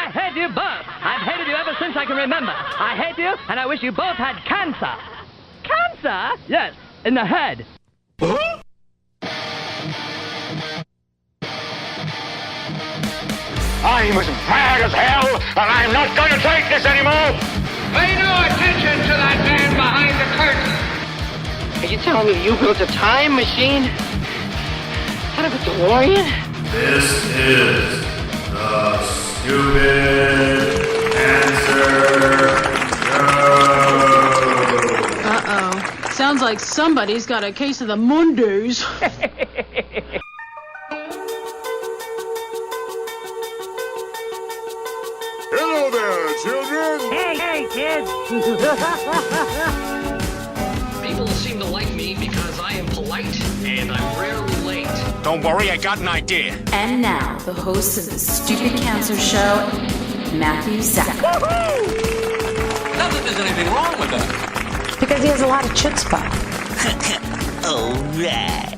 I hate you both. I've hated you ever since I can remember. I hate you, and I wish you both had cancer. Cancer? Yes, in the head. I'm as mad as hell, and I'm not going to take this anymore! Pay no attention to that man behind the curtain! Are you telling me you built a time machine? Out of a DeLorean? This is the Stupid Answer Show. Uh-oh. Sounds like somebody's got a case of the Mondays. Hello there, children! Hey, kids. People seem to like me because I am polite and I'm rarely late. Don't worry, I got an idea. And now, the host of the Stupid Cancer Show, Matthew Zach. Not that there's anything wrong with that. Because he has a lot of chutzpah. All right.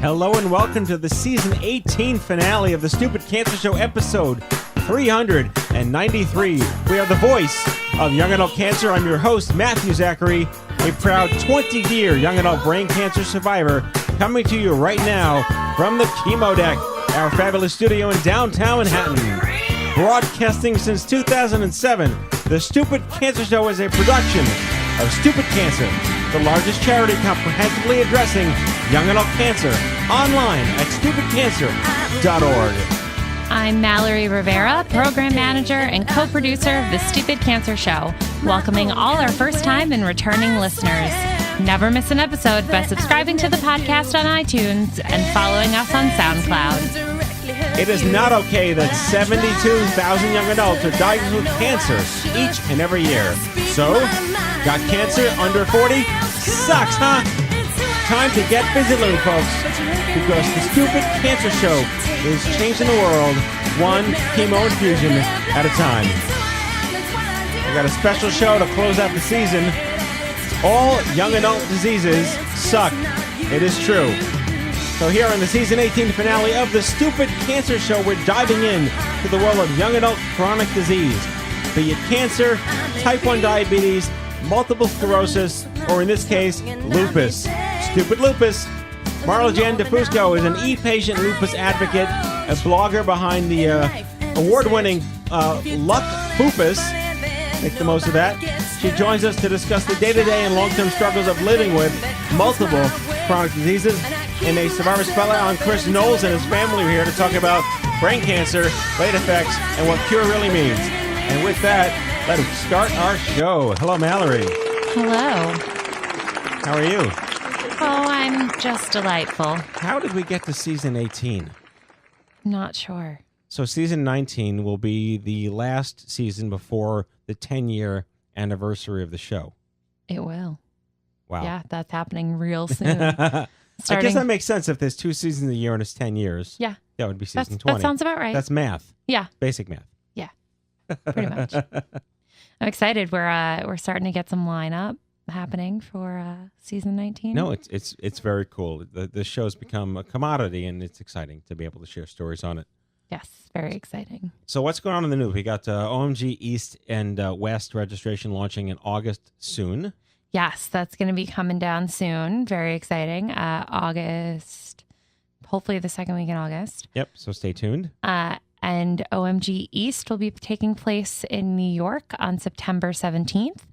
Hello and welcome to the Season 18 finale of the Stupid Cancer Show, episode 393. We are the voice of young adult cancer. I'm your host, Matthew Zachary, a proud 20-year young adult brain cancer survivor, coming to you right now from the Chemo Deck, our fabulous studio in downtown Manhattan. Broadcasting since 2007, the Stupid Cancer Show is a production of Stupid Cancer, the largest charity comprehensively addressing young adult cancer, online at stupidcancer.org. I'm Mallory Rivera, Program Manager and co-producer of the Stupid Cancer Show, welcoming all our first-time and returning listeners. Never miss an episode by subscribing to the podcast on iTunes and following us on SoundCloud. It is not okay that 72,000 young adults are diagnosed with cancer each and every year. So, got cancer under 40? Sucks, huh? Time to get busy, little folks, because the Stupid Cancer Show is changing the world one chemo infusion at a time. We got a special show to close out the season. All young adult diseases suck. It is true. So here on the Season 18 finale of the Stupid Cancer Show, we're diving in to the world of young adult chronic disease. Be it cancer, type 1 diabetes, multiple sclerosis, or in this case, lupus. Stupid Lupus. MarlaJan DeFusco is an ePatient lupus advocate, a blogger behind the award-winning Luck Fupus. Make the most of that. She joins us to discuss the day-to-day and long-term struggles of living with multiple chronic diseases. And a survivor spotlight on Chris Nolze and his family are here to talk about brain cancer, late effects, and what cure really means. And with that, let's start our show. Hello, Mallory. Hello. How are you? Oh, I'm just delightful. How did we get to Season 18? Not sure. So Season 19 will be the last season before the 10-year anniversary of the show. It will. Wow. Yeah, that's happening real soon. I guess that makes sense if there's 2 seasons a year and it's 10 years. Yeah. That would be Season 20. That sounds about right. That's math. Yeah. Basic math. Yeah. Pretty much. I'm excited. We're starting to get some lineup happening for Season 19. No, it's very cool. The show's become a commodity, and it's exciting to be able to share stories on it. Yes, very exciting. So what's going on in the news? We got OMG East and West registration launching in August soon. Yes, that's going to be coming down soon. Very exciting. August, hopefully the second week in August. Yep, so stay tuned. And OMG East will be taking place in New York on September 17th.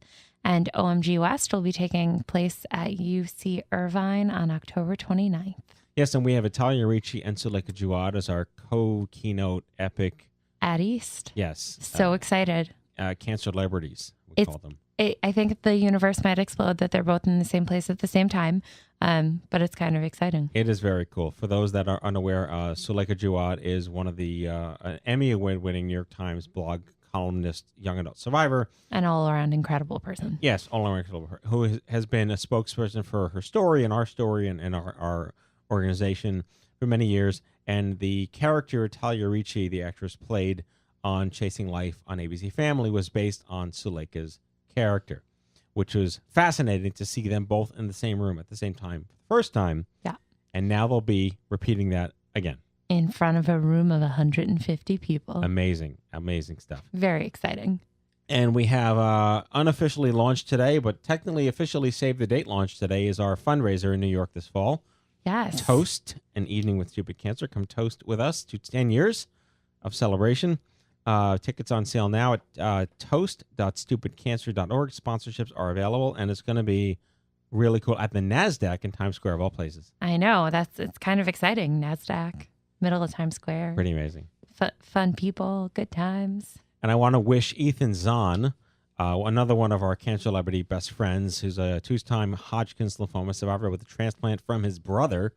And OMG West will be taking place at UC Irvine on October 29th. Yes, and we have Italia Ricci and Suleika Jawad as our co-keynote epic. At East. Yes. So excited. Cancer celebrities, we call them. I think the universe might explode that they're both in the same place at the same time, but it's kind of exciting. It is very cool. For those that are unaware, Suleika Jawad is one of the Emmy Award-winning New York Times blog columnist, young adult survivor. An all-around incredible person. Yes, all-around incredible person, who has been a spokesperson for her story and our story and our organization for many years. And the character Italia Ricci, the actress played on Chasing Life on ABC Family, was based on Suleika's character, which was fascinating to see them both in the same room at the same time, first time. Yeah. And now they'll be repeating that again. In front of a room of 150 people. Amazing stuff. Very exciting. And we have unofficially launched today, but technically officially save the date launch today is our fundraiser in New York this fall. Yes. Toast an evening with Stupid Cancer. Come toast with us to 10 years of celebration. Tickets on sale now at toast.stupidcancer.org. Sponsorships are available, and it's going to be really cool at the NASDAQ in Times Square of all places. I know. It's kind of exciting. NASDAQ, middle of Times Square. Pretty amazing. Fun people, good times. And I want to wish Ethan Zahn, another one of our cancer celebrity best friends, who's a two-time Hodgkin's lymphoma survivor with a transplant from his brother.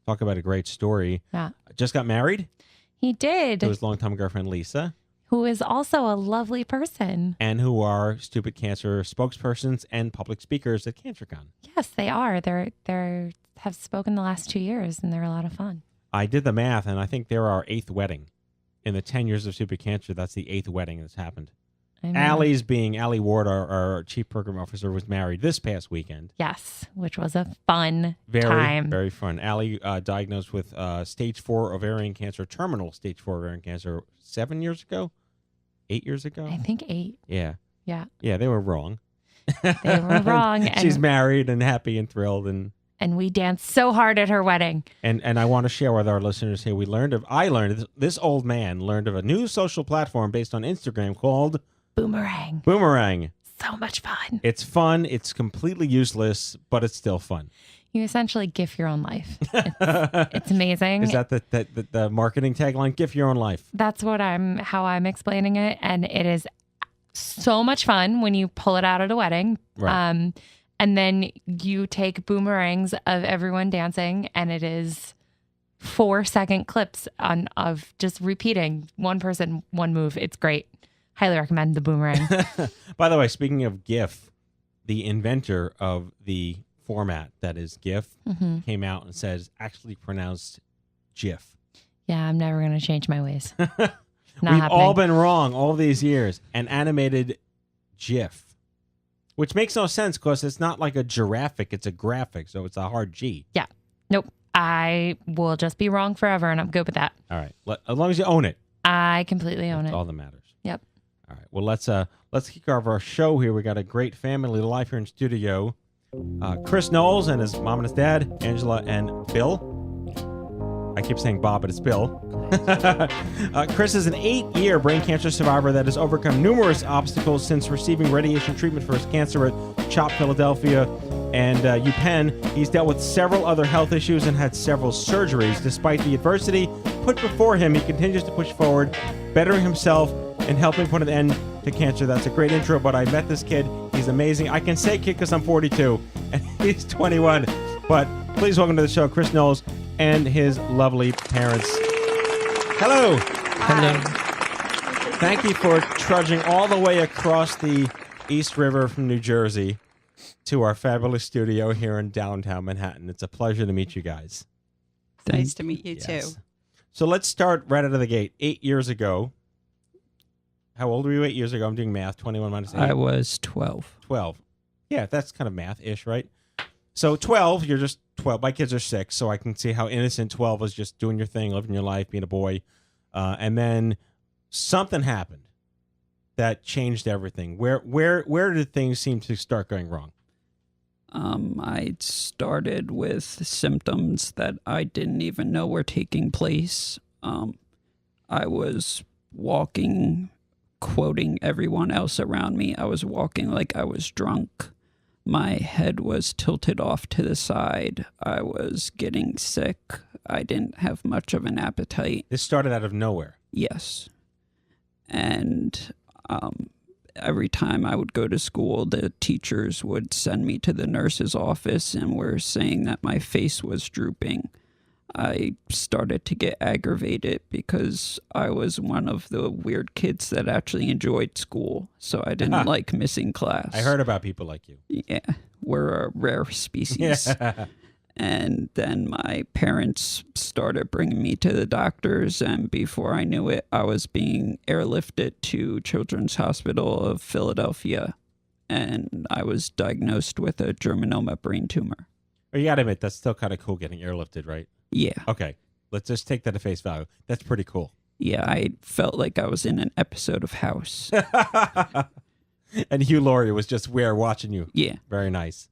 Talk about a great story. Yeah. Just got married. He did. To his longtime girlfriend, Lisa. Who is also a lovely person. And who are Stupid Cancer spokespersons and public speakers at CancerCon. Yes, they are. They have spoken the last 2 years, and they're a lot of fun. I did the math, and I think they're our 8th wedding. In the 10 years of Stupid Cancer, that's the 8th wedding that's happened. Allie Ward, our chief program officer, was married this past weekend. Yes, which was a fun time. Very fun. Allie diagnosed with stage 4 ovarian cancer, terminal stage 4 ovarian cancer 7 years ago? 8 years ago? I think 8. Yeah. Yeah. Yeah, they were wrong. They were wrong. She's married and happy and thrilled. And we danced so hard at her wedding. And I want to share with our listeners here, this old man learned of a new social platform based on Instagram called Boomerang. Boomerang. So much fun. It's fun. It's completely useless, but it's still fun. You essentially GIF your own life. It's amazing. Is that the marketing tagline? GIF your own life. That's how I'm explaining it. And it is so much fun when you pull it out at a wedding. Right. And then you take boomerangs of everyone dancing, and it is 4-second clips of just repeating one person, one move. It's great. Highly recommend the boomerang. By the way, speaking of GIF, the inventor of the format that is GIF came out and says actually pronounced GIF. Yeah, I'm never going to change my ways. We've all been wrong all these years. An animated GIF. Which makes no sense because it's not like a giraffic, it's a graphic, so it's a hard G. Yeah. Nope. I will just be wrong forever, and I'm good with that. All right. As long as you own it. I completely own it. That's all that matters. Yep. All right. Well, let's kick off our show here. We got a great family life here in studio. Chris Nolze and his mom and his dad, Angela and Bill. I keep saying Bob, but it's Bill. Chris is an 8-year brain cancer survivor that has overcome numerous obstacles since receiving radiation treatment for his cancer at CHOP Philadelphia and UPenn. He's dealt with several other health issues and had several surgeries. Despite the adversity put before him, he continues to push forward, bettering himself and helping put an end to cancer. That's a great intro, but I met this kid. He's amazing. I can say kid because I'm 42 and he's 21. But please welcome to the show, Chris Nolze and his lovely parents. Hello. Hello. Thank you for trudging all the way across the East River from New Jersey to our fabulous studio here in downtown Manhattan. It's a pleasure to meet you guys. Nice to meet you too. So let's start right out of the gate. 8 years ago. How old were you 8 years ago? I'm doing math. 21 minus 8. I was 12. 12. Yeah, that's kind of math-ish, right? So 12, you're just 12. My kids are 6, so I can see how innocent 12 was, just doing your thing, living your life, being a boy. And then something happened that changed everything. Where did things seem to start going wrong? I started with symptoms that I didn't even know were taking place. I was walking, quoting everyone else around me. I was walking like I was drunk. My head was tilted off to the side. I was getting sick. I didn't have much of an appetite. This started out of nowhere. Yes. And every time I would go to school, the teachers would send me to the nurse's office and were saying that my face was drooping. I started to get aggravated because I was one of the weird kids that actually enjoyed school, so I didn't like missing class. I heard about people like you. Yeah, we're a rare species. Yeah. And then my parents started bringing me to the doctors, and before I knew it, I was being airlifted to Children's Hospital of Philadelphia, and I was diagnosed with a germinoma brain tumor. You gotta admit, that's still kind of cool getting airlifted, right? Yeah. Okay. Let's just take that at face value. That's pretty cool. Yeah, I felt like I was in an episode of House. And Hugh Laurie was just watching you. Yeah. Very nice.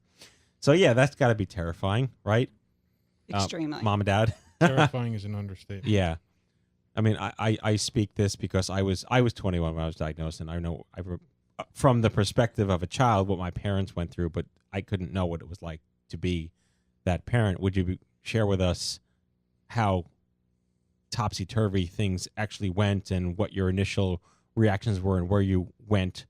So, yeah, that's got to be terrifying, right? Extremely. Mom and Dad? Terrifying is an understatement. Yeah. I mean, I speak this because I was 21 when I was diagnosed, and I know from the perspective of a child what my parents went through, but I couldn't know what it was like to be that parent. Would you share with us how topsy-turvy things actually went and what your initial reactions were and where you went?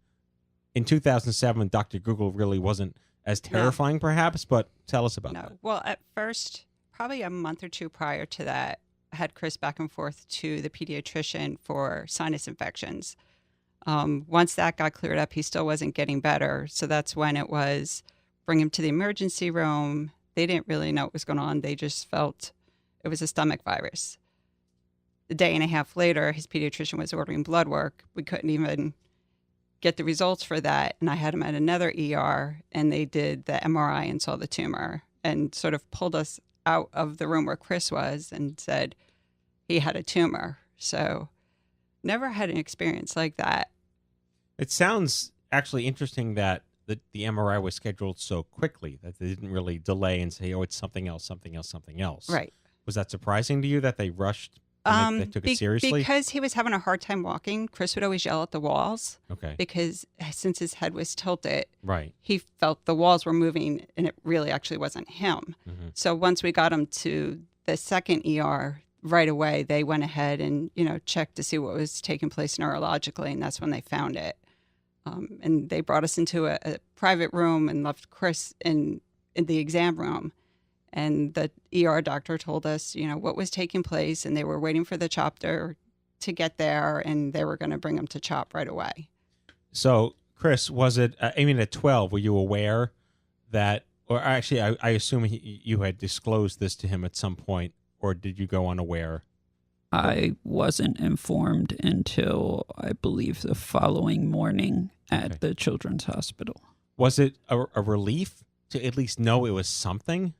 In 2007, Dr. Google really wasn't as terrifying, perhaps, but tell us about that. Well, at first, probably a month or two prior to that, I had Chris back and forth to the pediatrician for sinus infections. Once that got cleared up, he still wasn't getting better. So that's when it was bring him to the emergency room. They didn't really know what was going on. They just felt it was a stomach virus. A day and a half later, his pediatrician was ordering blood work. We couldn't even get the results for that. And I had him at another ER, and they did the MRI and saw the tumor and sort of pulled us out of the room where Chris was and said he had a tumor. So never had an experience like that. It sounds actually interesting that the MRI was scheduled so quickly, that they didn't really delay and say, oh, it's something else, something else, something else. Right. Was that surprising to you that they rushed? They took it seriously? Because he was having a hard time walking, Chris would always yell at the walls. Okay. Because since his head was tilted, right, he felt the walls were moving, and it really actually wasn't him. Mm-hmm. So once we got him to the second ER, right away, they went ahead and, checked to see what was taking place neurologically, and that's when they found it. And they brought us into a private room and left Chris in the exam room. And the ER doctor told us, what was taking place, and they were waiting for the chopper to get there, and they were going to bring him to CHOP right away. So, Chris, was it, at 12, were you aware that, or actually, I assume you had disclosed this to him at some point, or did you go unaware? I wasn't informed until, I believe, the following morning at the Children's Hospital. Was it a relief to at least know it was something?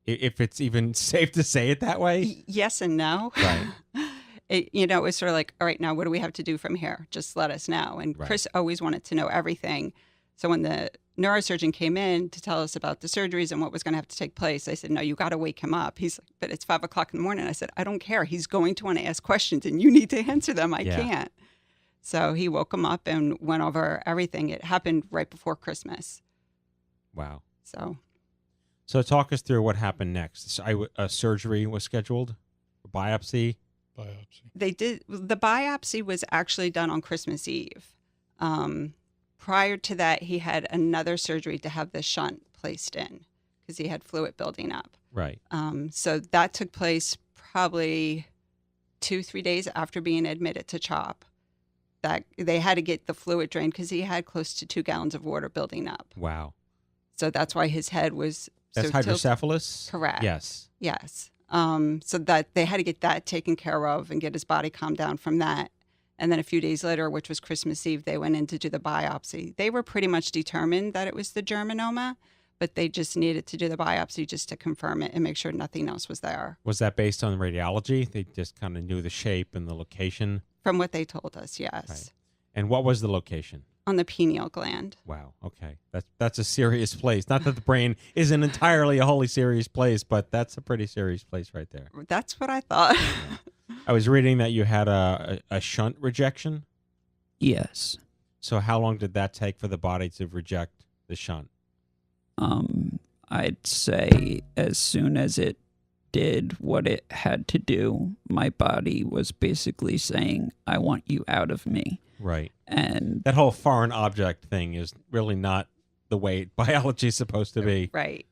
If it's even safe to say it that way? Yes and no. Right. It was sort of like, all right, now what do we have to do from here? Just let us know. And Chris always wanted to know everything. So when the neurosurgeon came in to tell us about the surgeries and what was going to have to take place, I said, no, you got to wake him up. He's like, but it's 5 o'clock in the morning. I said, I don't care. He's going to want to ask questions, and you need to answer them. I can't. So he woke him up and went over everything. It happened right before Christmas. Wow. So talk us through what happened next. A surgery was scheduled, a biopsy. They did. The biopsy was actually done on Christmas Eve. Prior to that, he had another surgery to have the shunt placed in because he had fluid building up. Right. So that took place probably 2-3 days after being admitted to CHOP. That they had to get the fluid drained because he had close to 2 gallons of water building up. Wow. So that's why his head was. That's hydrocephalus? Correct. Yes. So that they had to get that taken care of and get his body calmed down from that. And then a few days later, which was Christmas Eve, they went in to do the biopsy. They were pretty much determined that it was the germinoma, but they just needed to do the biopsy just to confirm it and make sure nothing else was there. Was that based on radiology? They just kind of knew the shape and the location? From what they told us, yes. Right. And what was the location? On the pineal gland. Wow. Okay. That's a serious place. Not that the brain isn't entirely a wholly serious place, but that's a pretty serious place right there. That's what I thought. I was reading that you had a shunt rejection. Yes. So how long did that take for the body to reject the shunt? I'd say as soon as it did what it had to do, my body was basically saying, I want you out of me. Right. And that whole foreign object thing is really not the way biology is supposed to be. Right.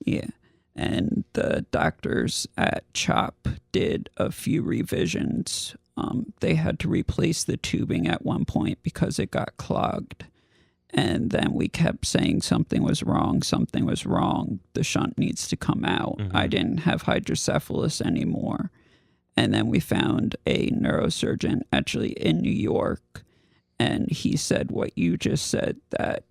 Yeah. And the doctors at CHOP did a few revisions. They had to replace the tubing at one point because it got clogged. And then we kept saying something was wrong. The shunt needs to come out. Mm-hmm. I didn't have hydrocephalus anymore. And then we found a neurosurgeon actually in New York. And he said what you just said, that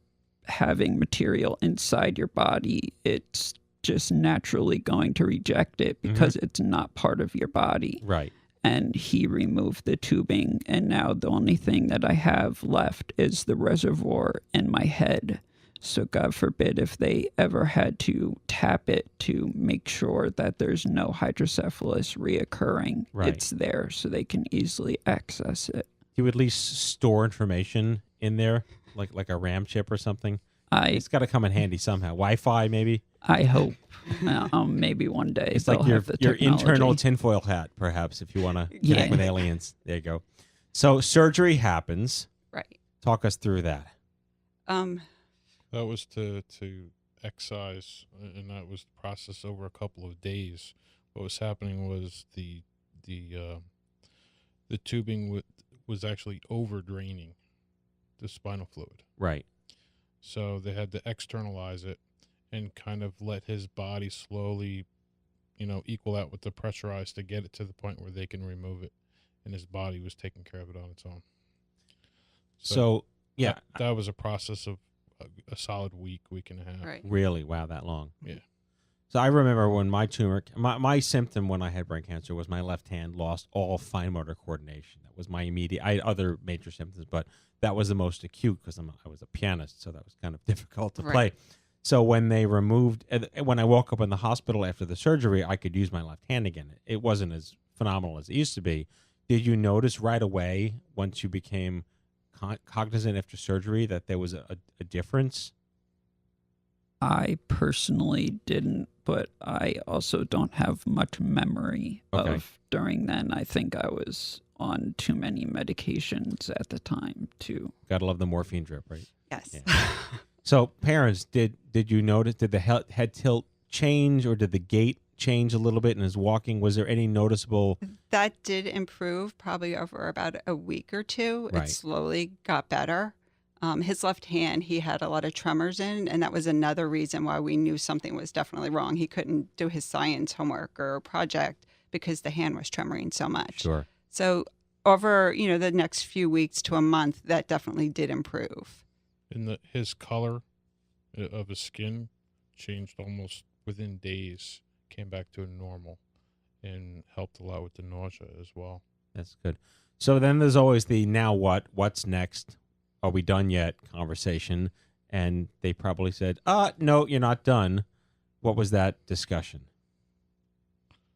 having material inside your body, it's just naturally going to reject it because it's not part of your body. Right. And he removed the tubing, and now the only thing that I have left is the reservoir in my head. So God forbid if they ever had to tap it to make sure that there's no hydrocephalus reoccurring, it's there so they can easily access it. Do you at least store information in there, like a RAM chip or something? It's got to come in handy somehow. Wi-Fi, maybe? I hope. Maybe one day. It's like your internal tinfoil hat, perhaps, if you want to connect with aliens. There you go. So surgery happens. Right. Talk us through that. That was to excise, and that was the process over a couple of days. What was happening was the tubing was actually over draining the spinal fluid. Right. So they had to externalize it and kind of let his body slowly, equal out with the pressurized to get it to the point where they can remove it. And his body was taking care of it on its own. So yeah. That was a process of a solid week and a half. Right. Really? Wow, that long. Yeah. So I remember when my tumor, my symptom when I had brain cancer was my left hand lost all fine motor coordination. That was my immediate. I had other major symptoms, but that was the most acute because I was a pianist, so that was kind of difficult to play. So when they removed, when I woke up in the hospital after the surgery, I could use my left hand again. It wasn't as phenomenal as it used to be. Did you notice right away once you became cognizant after surgery that there was a difference? I personally didn't, but I also don't have much memory of during then. I think I was on too many medications at the time too. Gotta love the morphine drip, right? Yes. Yeah. So parents, did you notice, did the head tilt change or did the gait change a little bit in his walking? Was there any noticeable? That did improve probably over about a week or two. Right. It slowly got better. His left hand, he had a lot of tremors in, and that was another reason why we knew something was definitely wrong. He couldn't do his science homework or project because the hand was tremoring so much. Sure. So over, the next few weeks to a month, that definitely did improve. And his color of his skin changed almost within days, came back to normal, and helped a lot with the nausea as well. That's good. So then there's always the now what? What's next? Are we done yet? Conversation. And they probably said, no, you're not done. What was that discussion?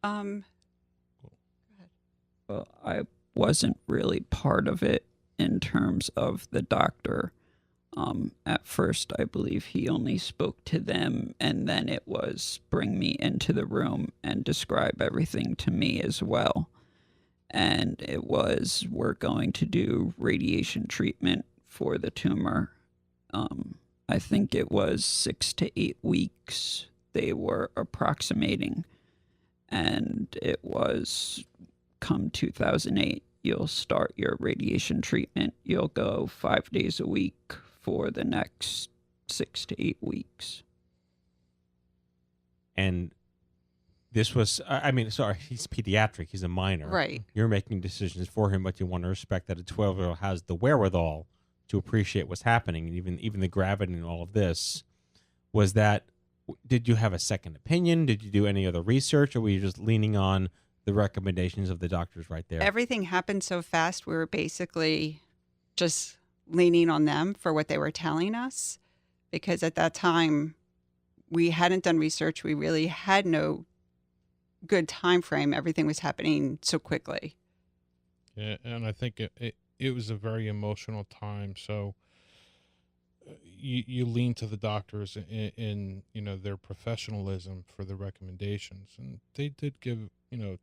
Well, I wasn't really part of it in terms of the doctor. At first, I believe he only spoke to them, and then it was bring me into the room and describe everything to me as well. And it was, we're going to do radiation treatment for the tumor. I think it was 6 to 8 weeks they were approximating. And it was come 2008, you'll start your radiation treatment. You'll go 5 days a week for the next 6 to 8 weeks. And this was, he's pediatric. He's a minor. Right. You're making decisions for him, but you want to respect that a 12-year-old has the wherewithal to appreciate what's happening, and even the gravity and all of this. Was that, did you have a second opinion? Did you do any other research, or were you just leaning on the recommendations of the doctors right there? Everything happened so fast, we were basically just leaning on them for what they were telling us, because at that time we hadn't done research. We really had no good time frame. Everything was happening so quickly. Yeah, and I think it was a very emotional time. So you lean to the doctors in their professionalism for the recommendations, and they did give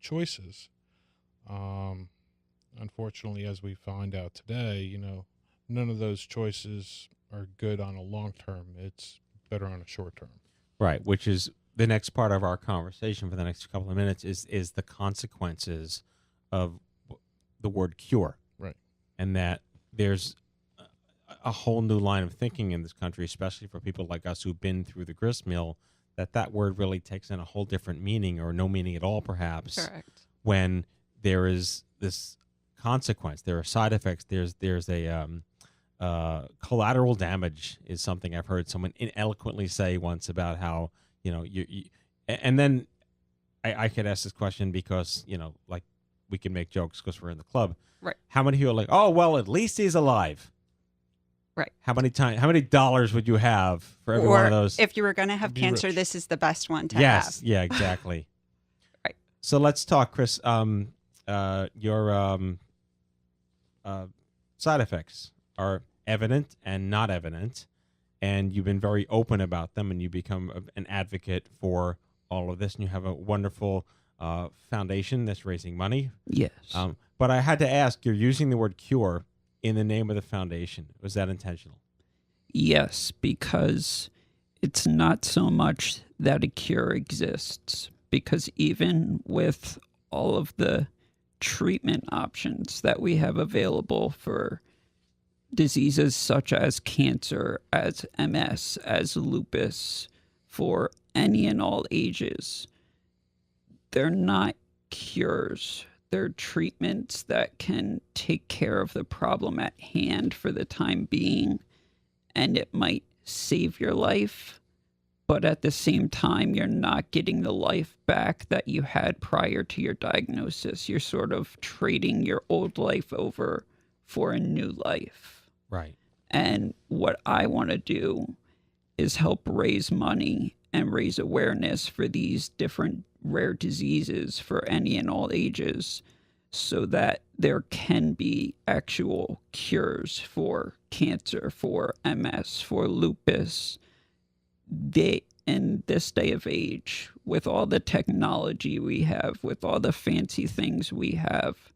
choices. Unfortunately, as we find out today, none of those choices are good on a long term. It's better on a short term. Right, which is the next part of our conversation for the next couple of minutes is the consequences of the word cure. Right. And that there's a whole new line of thinking in this country, especially for people like us who've been through the grist mill, that word really takes in a whole different meaning, or no meaning at all, perhaps. Correct. When there is this consequence, there are side effects, there's a collateral damage is something I've heard someone ineloquently say once about how, and then I could ask this question because, like we can make jokes because we're in the club. Right. How many people are like, oh, well, at least he's alive. Right. How many dollars would you have for every one of those? If you were going to have cancer, this is the best one to have. Yes. Yeah, exactly. Right. So let's talk, Chris. Your side effects are evident and not evident, and you've been very open about them, and you become an advocate for all of this, and you have a wonderful foundation that's raising money. Yes. But I had to ask, you're using the word cure in the name of the foundation. Was that intentional? Yes, because it's not so much that a cure exists, because even with all of the treatment options that we have available for diseases such as cancer, as MS, as lupus, for any and all ages, they're not cures. They're treatments that can take care of the problem at hand for the time being, and it might save your life, but at the same time, you're not getting the life back that you had prior to your diagnosis. You're sort of trading your old life over for a new life. Right. And what I want to do is help raise money and raise awareness for these different rare diseases for any and all ages, so that there can be actual cures for cancer, for MS, for lupus. In this day of age, with all the technology we have, with all the fancy things we have,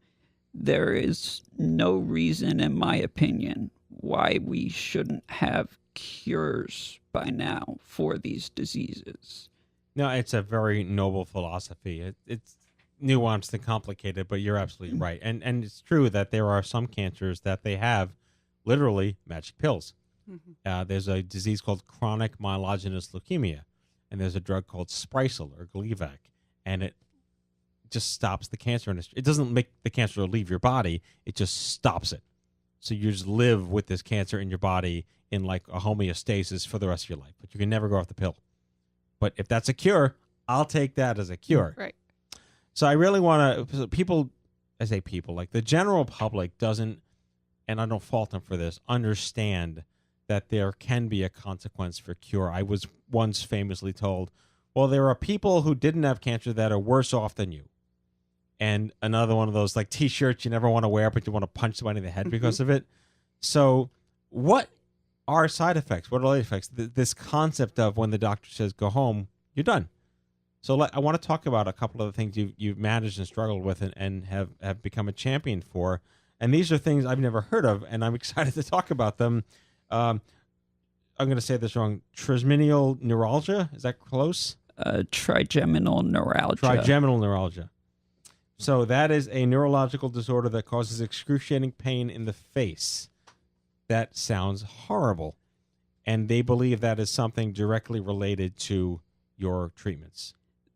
there is no reason, in my opinion, why we shouldn't have cures by now for these diseases. No, it's a very noble philosophy. It's nuanced and complicated, but you're absolutely right. And it's true that there are some cancers that they have literally magic pills. Mm-hmm. There's a disease called chronic myelogenous leukemia, and there's a drug called Sprycel or Gleevec, and it just stops the cancer. And it doesn't make the cancer leave your body. It just stops it. So you just live with this cancer in your body in like a homeostasis for the rest of your life, but you can never go off the pill. But if that's a cure, I'll take that as a cure. Right. So I really want to, people, I say people, like the general public doesn't, and I don't fault them for this, understand that there can be a consequence for cure. I was once famously told, well, there are people who didn't have cancer that are worse off than you. And another one of those like T-shirts you never want to wear, but you want to punch somebody in the head because of it. So what are side effects? What are the effects? This concept of when the doctor says, go home, you're done. So I want to talk about a couple of the things you've managed and struggled with and have become a champion for. And these are things I've never heard of, and I'm excited to talk about them. I'm going to say this wrong. Trigeminal neuralgia? Is that close? Trigeminal neuralgia. Trigeminal neuralgia. So that is a neurological disorder that causes excruciating pain in the face. That sounds horrible. And they believe that is something directly related to your treatments.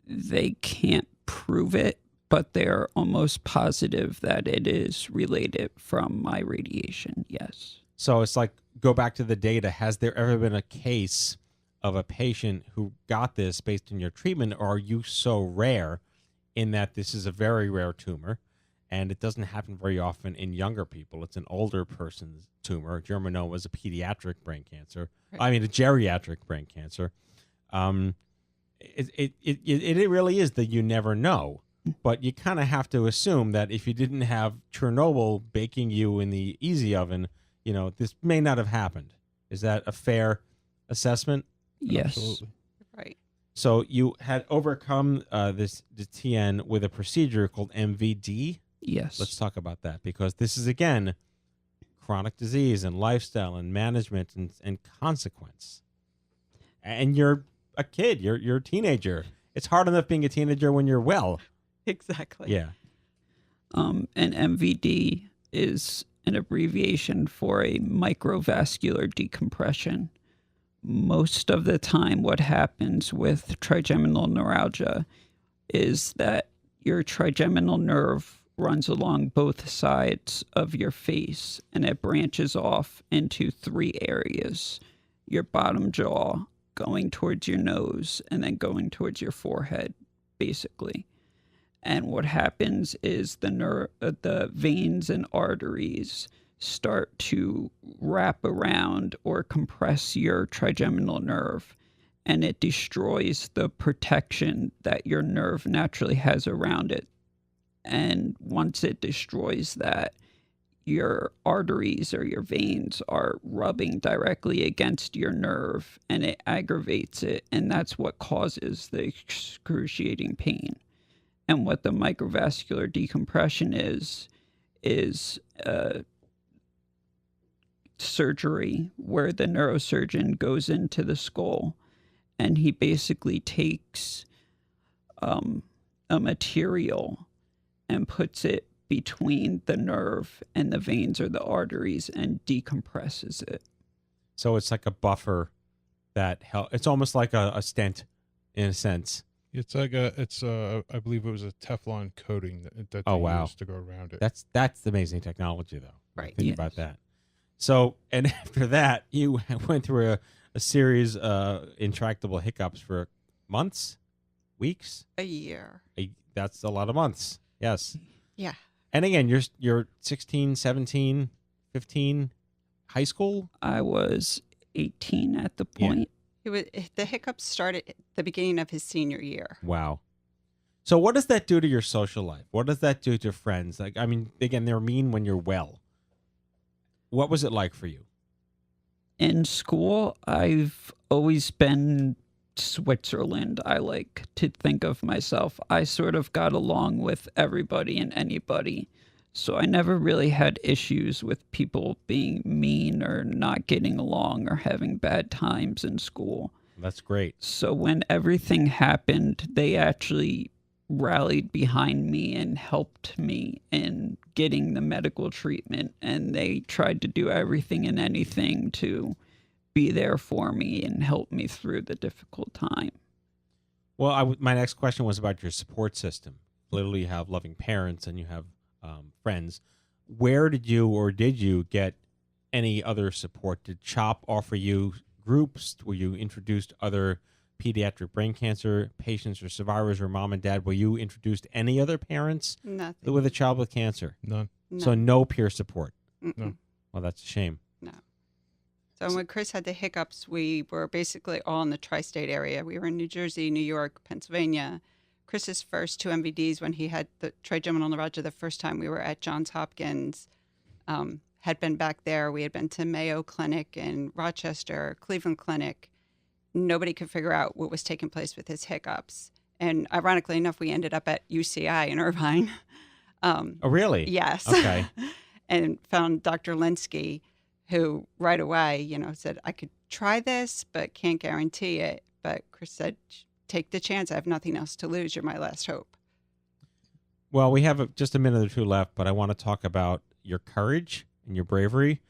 They can't prove it, but they're almost positive that it is related from my radiation, yes. So it's like, go back to the data. Has there ever been a case of a patient who got this based on your treatment, or are you so rare in that this is a very rare tumor, and it doesn't happen very often in younger people? It's an older person's tumor. Germinoma is a pediatric brain cancer. Right. I mean, a geriatric brain cancer. It really is that you never know, but you kind of have to assume that if you didn't have Chernobyl baking you in the easy oven, this may not have happened. Is that a fair assessment? Yes. Absolutely. Right. So you had overcome the TN with a procedure called MVD. Yes. Let's talk about that, because this is, again, chronic disease and lifestyle and management and consequence. And you're a kid. You're a teenager. It's hard enough being a teenager when you're well. Exactly. Yeah. And MVD is an abbreviation for a microvascular decompression. Most of the time, what happens with trigeminal neuralgia is that your trigeminal nerve runs along both sides of your face, and it branches off into 3 areas: your bottom jaw, going towards your nose and then going towards your forehead, basically. And what happens is the veins and arteries start to wrap around or compress your trigeminal nerve, and it destroys the protection that your nerve naturally has around it. And once it destroys that, your arteries or your veins are rubbing directly against your nerve, and it aggravates it, and that's what causes the excruciating pain. And what the microvascular decompression is surgery where the neurosurgeon goes into the skull and he basically takes a material and puts it between the nerve and the veins or the arteries and decompresses it. So it's like a buffer that it's almost like a stent in a sense. It's like I believe it was a Teflon coating that they used to go around it. That's amazing technology, though. Right. Think about that. So, and after that, you went through a series of intractable hiccups for months, weeks, a year. That's a lot of months. Yes. Yeah. And again, you're 16, 17, 15, high school? I was 18 at the point. The hiccups started at the beginning of his senior year. Wow. So what does that do to your social life? What does that do to friends? Like, I mean, again, they're mean when you're well. What was it like for you? In school, I've always been Switzerland. I like to think of myself. I sort of got along with everybody and anybody. So I never really had issues with people being mean or not getting along or having bad times in school. That's great. So when everything happened, they actually rallied behind me and helped me in getting the medical treatment. And they tried to do everything and anything to be there for me and help me through the difficult time. Well, my next question was about your support system. Literally, you have loving parents and you have friends. Where did you get any other support? Did CHOP offer you groups? Were you introduced to other pediatric brain cancer patients or survivors, or mom and dad? Were you introduced to any other parents Nothing. with a child with cancer? None. So no peer support? No. Well, that's a shame. No. So when Chris had the hiccups, we were basically all in the tri-state area. We were in New Jersey, New York, Pennsylvania. Chris's first 2 MVDs, when he had the trigeminal neuralgia the first time, we were at Johns Hopkins, had been back there. We had been to Mayo Clinic in Rochester, Cleveland Clinic. Nobody could figure out what was taking place with his hiccups. And ironically enough, we ended up at UCI in Irvine. Oh, really? Yes. Okay. And found Dr. Linsky, who right away, said, I could try this, but can't guarantee it. But Chris said, take the chance. I have nothing else to lose. You're my last hope. Well, we have just a minute or two left, but I want to talk about your courage and your bravery.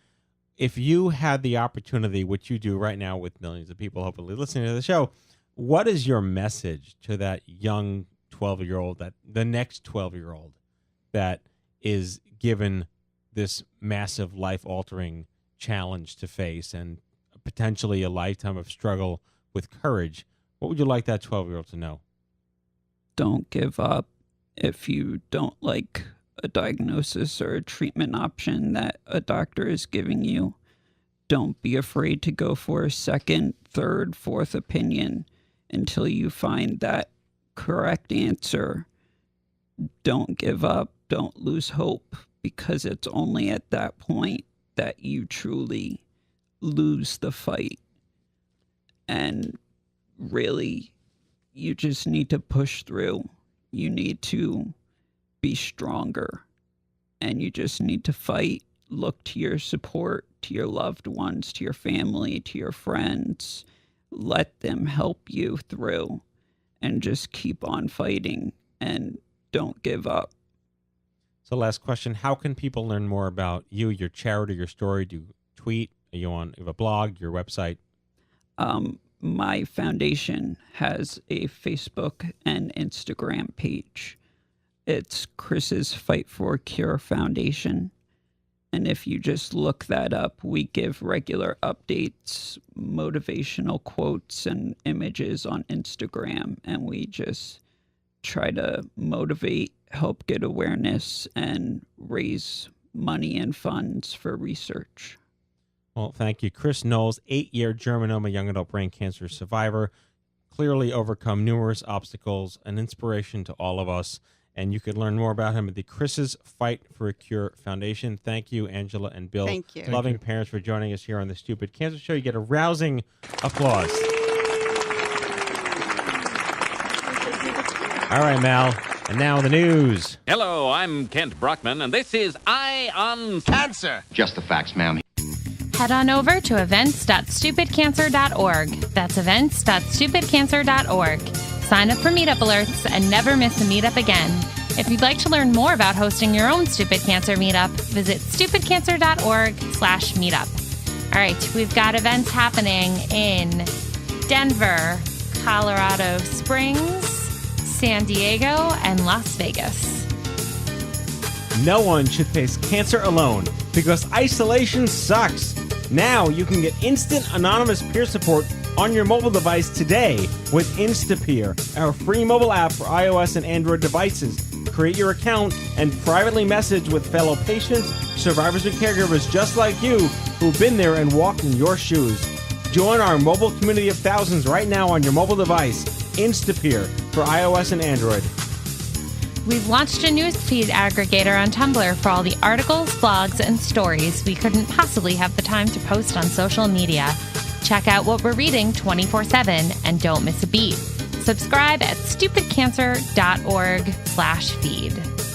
If you had the opportunity, which you do right now with millions of people hopefully listening to the show, what is your message to that young 12-year-old, the next 12-year-old that is given this massive life-altering challenge to face and potentially a lifetime of struggle with courage? What would you like that 12-year-old to know? Don't give up. If you don't like a diagnosis or a treatment option that a doctor is giving you, don't be afraid to go for a second, third, fourth opinion until you find that correct answer. Don't give up. Don't lose hope, because it's only at that point that you truly lose the fight. And really, you just need to push through. You need to be stronger, and you just need to fight. Look to your support, to your loved ones, to your family, to your friends. Let them help you through, and just keep on fighting and don't give up. So last question, how can people learn more about you, your charity, your story? Do you tweet? Are you have a blog, your website? My foundation has a Facebook and Instagram page. It's Chris's Fight for Cure Foundation. And if you just look that up, we give regular updates, motivational quotes, and images on Instagram. And we just try to motivate, help get awareness, and raise money and funds for research. Well, thank you. Chris Nolze, 8-year germinoma young adult brain cancer survivor, clearly overcome numerous obstacles, an inspiration to all of us. And you can learn more about him at the Chris's Fight for a Cure Foundation. Thank you, Angela and Bill. Thank you. Loving parents for joining us here on the Stupid Cancer Show. You get a rousing applause. All right, Mal. And now the news. Hello, I'm Kent Brockman, and this is Eye on Cancer. Just the facts, ma'am. Head on over to events.stupidcancer.org. That's events.stupidcancer.org. Sign up for meetup alerts and never miss a meetup again. If you'd like to learn more about hosting your own Stupid Cancer meetup, visit stupidcancer.org/meetup. All right, we've got events happening in Denver, Colorado Springs, San Diego, and Las Vegas. No one should face cancer alone because isolation sucks. Now you can get instant anonymous peer support on your mobile device today with Instapeer, our free mobile app for iOS and Android devices. Create your account and privately message with fellow patients, survivors, and caregivers just like you who've been there and walked in your shoes. Join our mobile community of thousands right now on your mobile device. Instapeer for iOS and Android. We've launched a newsfeed aggregator on Tumblr for all the articles, blogs, and stories we couldn't possibly have the time to post on social media. Check out what we're reading 24/7 and don't miss a beat. Subscribe at stupidcancer.org/feed.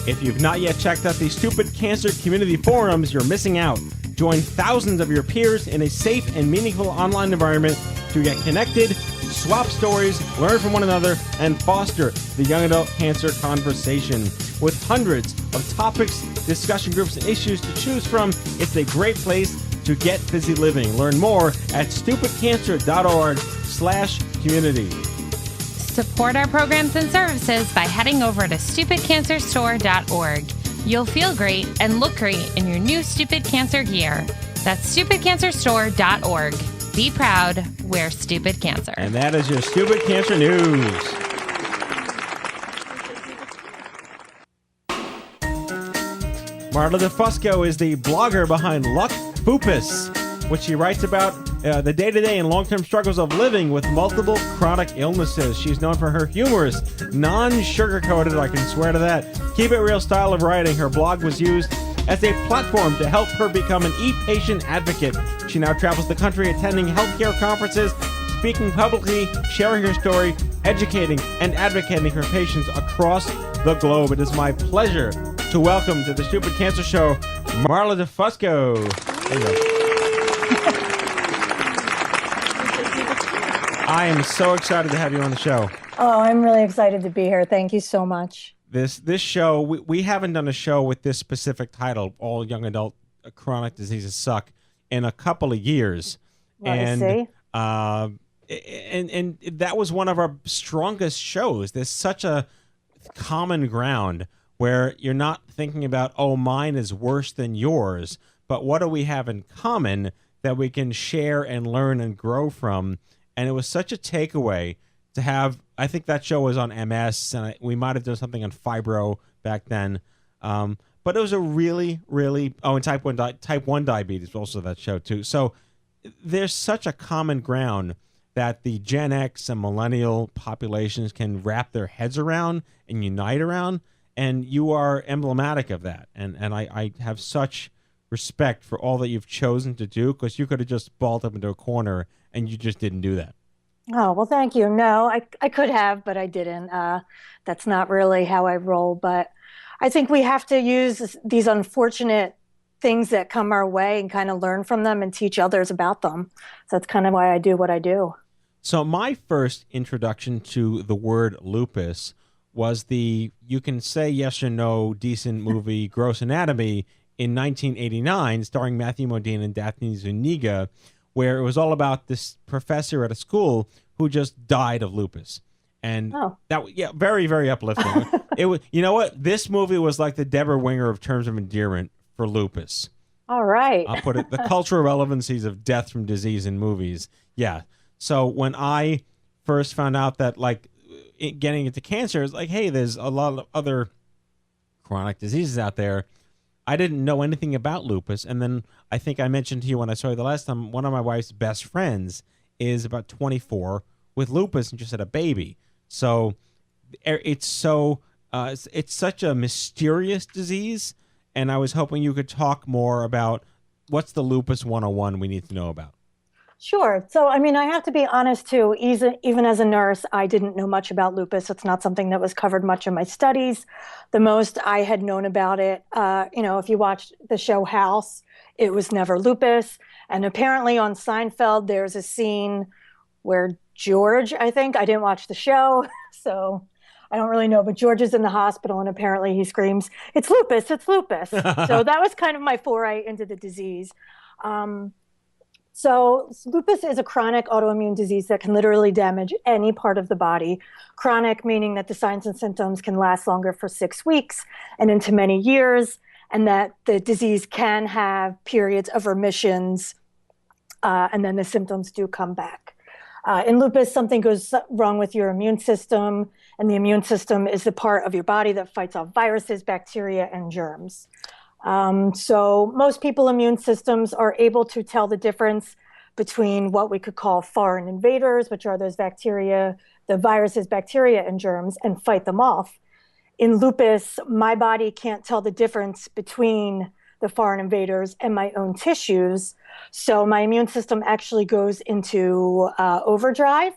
If you've not yet checked out the Stupid Cancer community forums, you're missing out. Join thousands of your peers in a safe and meaningful online environment to get connected, swap stories, learn from one another, and foster the young adult cancer conversation. With hundreds of topics, discussion groups, and issues to choose from, it's a great place to get busy living. Learn more at stupidcancer.org/community. Support our programs and services by heading over to stupidcancerstore.org. You'll feel great and look great in your new Stupid Cancer gear. That's stupidcancerstore.org. Be proud, wear Stupid Cancer. And that is your Stupid Cancer news. Marla DeFusco is the blogger behind Luck Fupus, which she writes about the day-to-day and long-term struggles of living with multiple chronic illnesses. She's known for her humorous, non-sugar-coated, I can swear to that, keep-it-real style of writing. Her blog was used as a platform to help her become an ePatient advocate. She now travels the country attending healthcare conferences, speaking publicly, sharing her story, educating, and advocating for patients across the globe. It is my pleasure to welcome to the Stupid Cancer Show, Marla DeFusco. There you go. I am so excited to have you on the show. Oh, I'm really excited to be here. Thank you so much. This show, we haven't done a show with this specific title, All Young Adult Chronic Diseases Suck, in a couple of years. And that was one of our strongest shows. There's such a common ground where you're not thinking about, oh, mine is worse than yours, but what do we have in common that we can share and learn and grow from? And it was such a takeaway to have. I think that show was on MS, and we might have done something on fibro back then. But it was a really, really, and type 1 diabetes, also that show too. So there's such a common ground that the Gen X and millennial populations can wrap their heads around and unite around. And you are emblematic of that. And I have such respect for all that you've chosen to do, because you could have just balled up into a corner and you just didn't do that. Oh, well, thank you. No, I could have, but I didn't. That's not really how I roll. But I think we have to use these unfortunate things that come our way and kind of learn from them and teach others about them. So that's kind of why I do what I do. So my first introduction to the word lupus was the You Can Say Yes or No decent movie Gross Anatomy in 1989, starring Matthew Modine and Daphne Zuniga, where it was all about this professor at a school who just died of lupus. And that, very, very uplifting. It was, you know what? This movie was like the Deborah Winger of Terms of Endearment for lupus. All right. I'll put it, the cultural relevancies of death from disease in movies. Yeah. So when I first found out that, like, getting into cancer is like, hey, there's a lot of other chronic diseases out there. I didn't know anything about lupus. And then I think I mentioned to you when I saw you the last time, one of my wife's best friends is about 24 with lupus and just had a baby. So it's such a mysterious disease. And I was hoping you could talk more about what's the lupus 101 we need to know about. Sure. So, I mean, I have to be honest, too. Even as a nurse, I didn't know much about lupus. It's not something that was covered much in my studies. The most I had known about it, if you watched the show House, it was never lupus. And apparently on Seinfeld, there's a scene where George, I didn't watch the show, so I don't really know, but George is in the hospital and apparently he screams, "It's lupus, it's lupus." So that was kind of my foray into the disease. So lupus is a chronic autoimmune disease that can literally damage any part of the body. Chronic meaning that the signs and symptoms can last longer for 6 weeks and into many years, and that the disease can have periods of remissions, and then the symptoms do come back. In lupus, something goes wrong with your immune system, and the immune system is the part of your body that fights off viruses, bacteria, and germs. So most people's immune systems are able to tell the difference between what we could call foreign invaders, which are those bacteria, the viruses, bacteria, and germs, and fight them off. In lupus, my body can't tell the difference between the foreign invaders and my own tissues. So my immune system actually goes into overdrive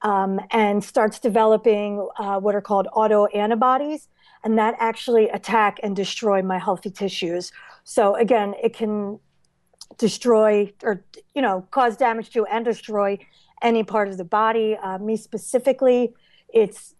and starts developing what are called autoantibodies. And that actually attack and destroy my healthy tissues. So again, it can destroy or, cause damage to and destroy any part of the body. Me specifically, it's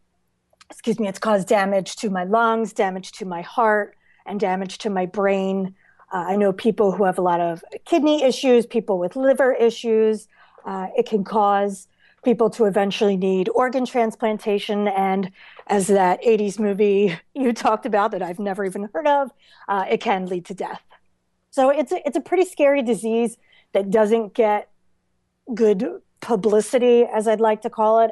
caused damage to my lungs, damage to my heart, and damage to my brain. I know people who have a lot of kidney issues, people with liver issues. It can cause people to eventually need organ transplantation. And as that 80s movie you talked about that I've never even heard of, it can lead to death. So it's a pretty scary disease that doesn't get good publicity, as I'd like to call it.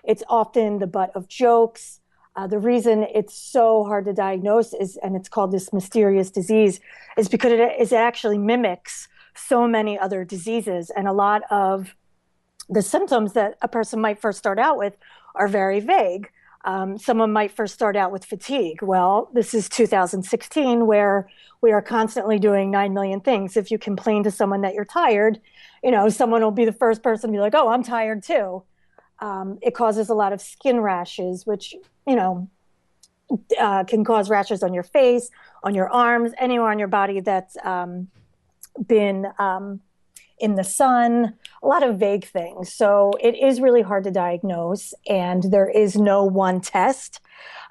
It's often the butt of jokes. The reason it's so hard to diagnose and it's called this mysterious disease, is because it actually mimics so many other diseases. And a lot of the symptoms that a person might first start out with are very vague. Someone might first start out with fatigue. Well, this is 2016 where we are constantly doing 9 million things. If you complain to someone that you're tired, someone will be the first person to be like, "Oh, I'm tired too." It causes a lot of skin rashes, which, can cause rashes on your face, on your arms, anywhere on your body that's been in the sun, a lot of vague things. So it is really hard to diagnose, and there is no one test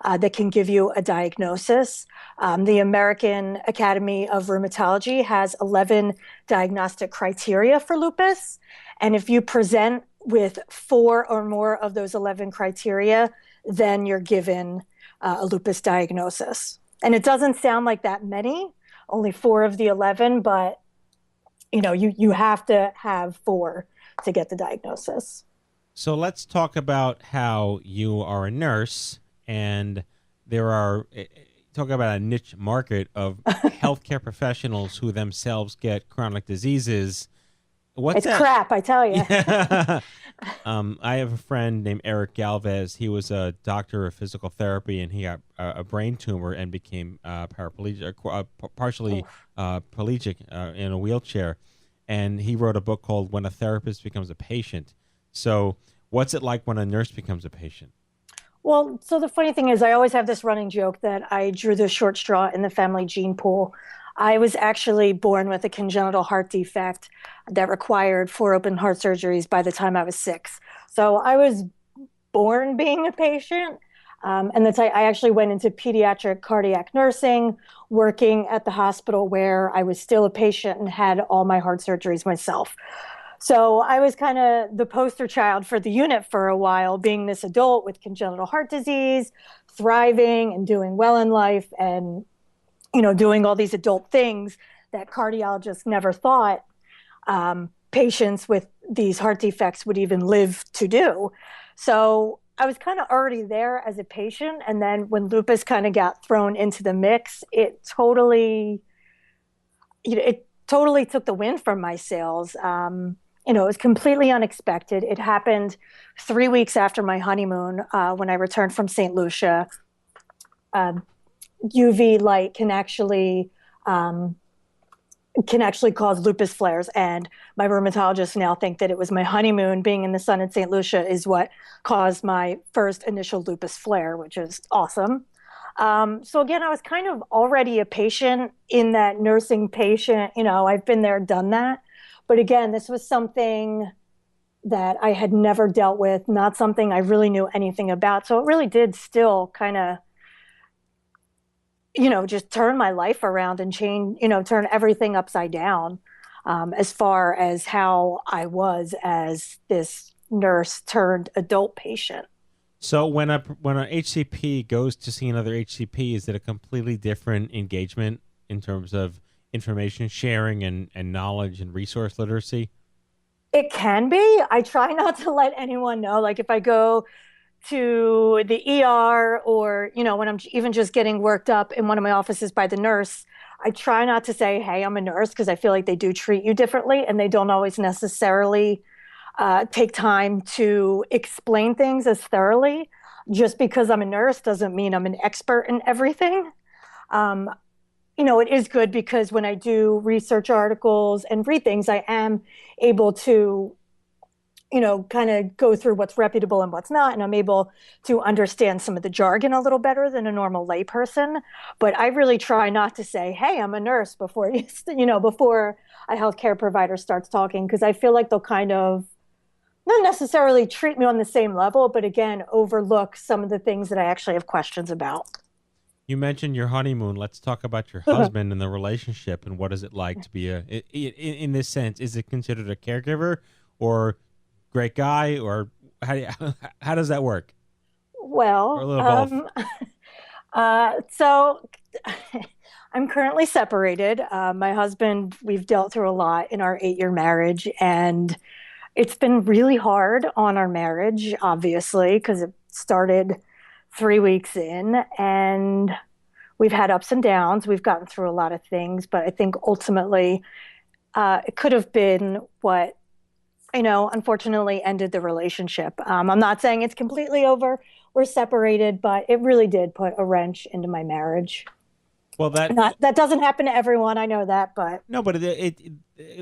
that can give you a diagnosis. The American Academy of Rheumatology has 11 diagnostic criteria for lupus, and if you present with 4 or more of those 11 criteria, then you're given a lupus diagnosis. And it doesn't sound like that many, only 4 of the 11, but you have to have 4 to get the diagnosis. So let's talk about how you are a nurse, and talk about a niche market of healthcare professionals who themselves get chronic diseases. It's crap, I tell you. I have a friend named Eric Galvez. He was a doctor of physical therapy, and he got a brain tumor and became paraplegic, partially paraplegic in a wheelchair. And he wrote a book called "When a Therapist Becomes a Patient." So what's it like when a nurse becomes a patient? Well, so the funny thing is I always have this running joke that I drew the short straw in the family gene pool. I was actually born with a congenital heart defect that required 4 open heart surgeries by the time I was 6. So I was born being a patient. And I actually went into pediatric cardiac nursing, working at the hospital where I was still a patient and had all my heart surgeries myself. So I was kind of the poster child for the unit for a while, being this adult with congenital heart disease, thriving and doing well in life and, doing all these adult things that cardiologists never thought patients with these heart defects would even live to do. So I was kind of already there as a patient. And then when lupus kind of got thrown into the mix, it totally took the wind from my sails. It was completely unexpected. It happened 3 weeks after my honeymoon when I returned from St. Lucia. UV light can actually cause lupus flares. And my rheumatologists now think that it was my honeymoon being in the sun in St. Lucia is what caused my first initial lupus flare, which is awesome. So again, I was kind of already a patient in that nursing patient, I've been there, done that. But again, this was something that I had never dealt with, not something I really knew anything about. So it really did still kind of, just turn my life around and change, turn everything upside down as far as how I was as this nurse turned adult patient. So when a HCP goes to see another HCP, is it a completely different engagement in terms of information sharing and knowledge and resource literacy? It can be. I try not to let anyone know. Like if I go to the ER or, when I'm even just getting worked up in one of my offices by the nurse, I try not to say, hey, I'm a nurse, because I feel like they do treat you differently and they don't always necessarily take time to explain things as thoroughly. Just because I'm a nurse doesn't mean I'm an expert in everything. It is good because when I do research articles and read things, I am able to, kind of go through what's reputable and what's not. And I'm able to understand some of the jargon a little better than a normal layperson. But I really try not to say, hey, I'm a nurse before before a healthcare provider starts talking, because I feel like they'll kind of not necessarily treat me on the same level, but again, overlook some of the things that I actually have questions about. You mentioned your honeymoon. Let's talk about your husband and the relationship and what is it like to be in this sense, is it considered a caregiver or great guy, or how does that work? Well, or a little both? So I'm currently separated. My husband, we've dealt through a lot in our 8-year marriage, and it's been really hard on our marriage, obviously, because it started 3 weeks in, and we've had ups and downs. We've gotten through a lot of things, but I think ultimately it could have been what, unfortunately ended the relationship. I'm not saying it's completely over. We're separated, but it really did put a wrench into my marriage. Well, that doesn't happen to everyone. I know that, but no. But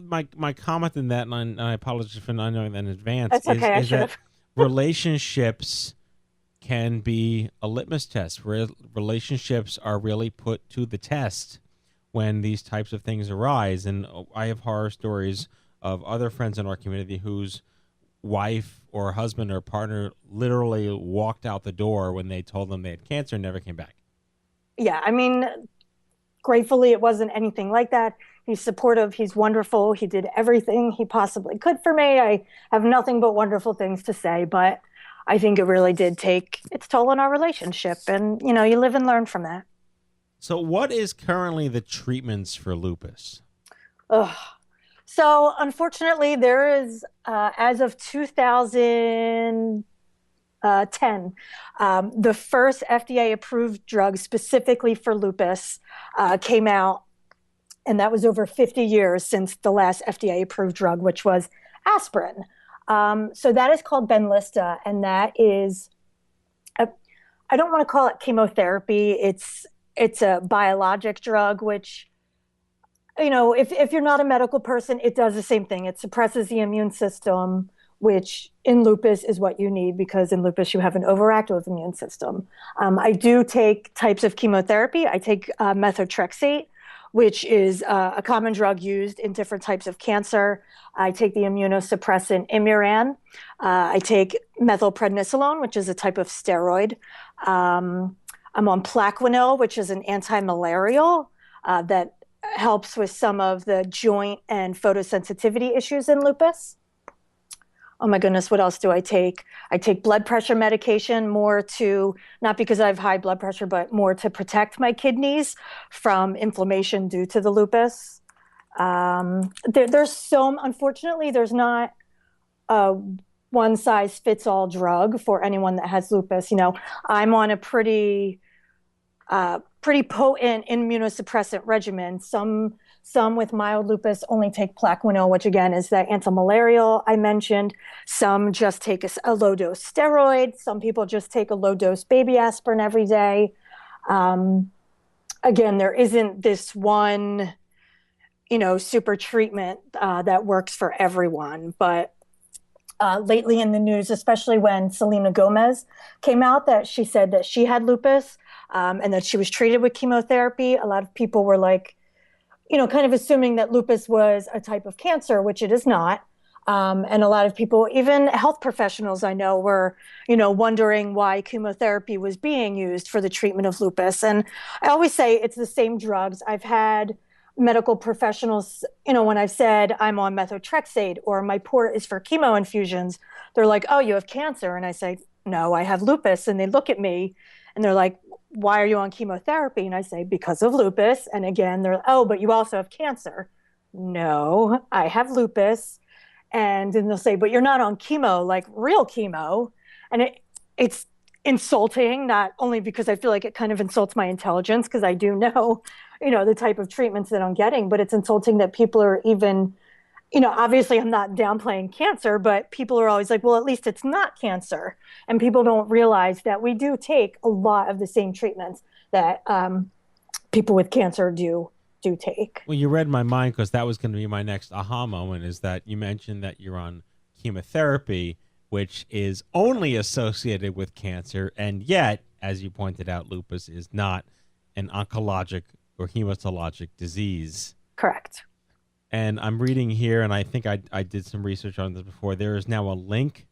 my comment in that, and I apologize for not knowing that in advance. That's okay. Is that relationships can be a litmus test. Relationships are really put to the test when these types of things arise. And I have horror stories of other friends in our community whose wife or husband or partner literally walked out the door when they told them they had cancer and never came back. Yeah, I mean, gratefully it wasn't anything like that. He's supportive. He's wonderful. He did everything he possibly could for me. I have nothing but wonderful things to say, but I think it really did take its toll on our relationship. And, you live and learn from that. So what is currently the treatments for lupus? So unfortunately, there is, as of 2010, the first FDA-approved drug specifically for lupus came out, and that was over 50 years since the last FDA-approved drug, which was aspirin. So that is called Benlysta, and that is, I don't want to call it chemotherapy. It's a biologic drug, which, if you're not a medical person, it does the same thing. It suppresses the immune system, which in lupus is what you need, because in lupus you have an overactive immune system. I do take types of chemotherapy. I take methotrexate, which is a common drug used in different types of cancer. I take the immunosuppressant Imuran. I take methylprednisolone, which is a type of steroid. I'm on Plaquenil, which is an anti-malarial that helps with some of the joint and photosensitivity issues in lupus. Oh my goodness, what else do I take? I take blood pressure medication more to, not because I have high blood pressure, but more to protect my kidneys from inflammation due to the lupus. Unfortunately, there's not a one size fits all drug for anyone that has lupus. I'm on a pretty potent immunosuppressant regimen. Some with mild lupus only take Plaquenil, which again is that antimalarial I mentioned. Some just take a low dose steroid. Some people just take a low dose baby aspirin every day. Again, there isn't this one, super treatment that works for everyone. But lately in the news, especially when Selena Gomez came out, that she said that she had lupus and that she was treated with chemotherapy, a lot of people were like, kind of assuming that lupus was a type of cancer, which it is not. And a lot of people, even health professionals I know, were, wondering why chemotherapy was being used for the treatment of lupus. And I always say it's the same drugs. I've had medical professionals, when I've said I'm on methotrexate or my port is for chemo infusions, they're like, oh, you have cancer. And I say, no, I have lupus. And they look at me and they're like, why are you on chemotherapy? And I say, because of lupus. And again, they're, oh, but you also have cancer. No, I have lupus. And then they'll say, but you're not on chemo, like real chemo. And it's insulting, not only because I feel like it kind of insults my intelligence, because I do know, the type of treatments that I'm getting, but it's insulting that people are even, obviously I'm not downplaying cancer, but people are always like, well, at least it's not cancer. And people don't realize that we do take a lot of the same treatments that people with cancer do take. Well, you read my mind, because that was going to be my next aha moment, is that you mentioned that you're on chemotherapy, which is only associated with cancer. And yet, as you pointed out, lupus is not an oncologic or hematologic disease. Correct. And I'm reading here, and I think I did some research on this before. There is now a link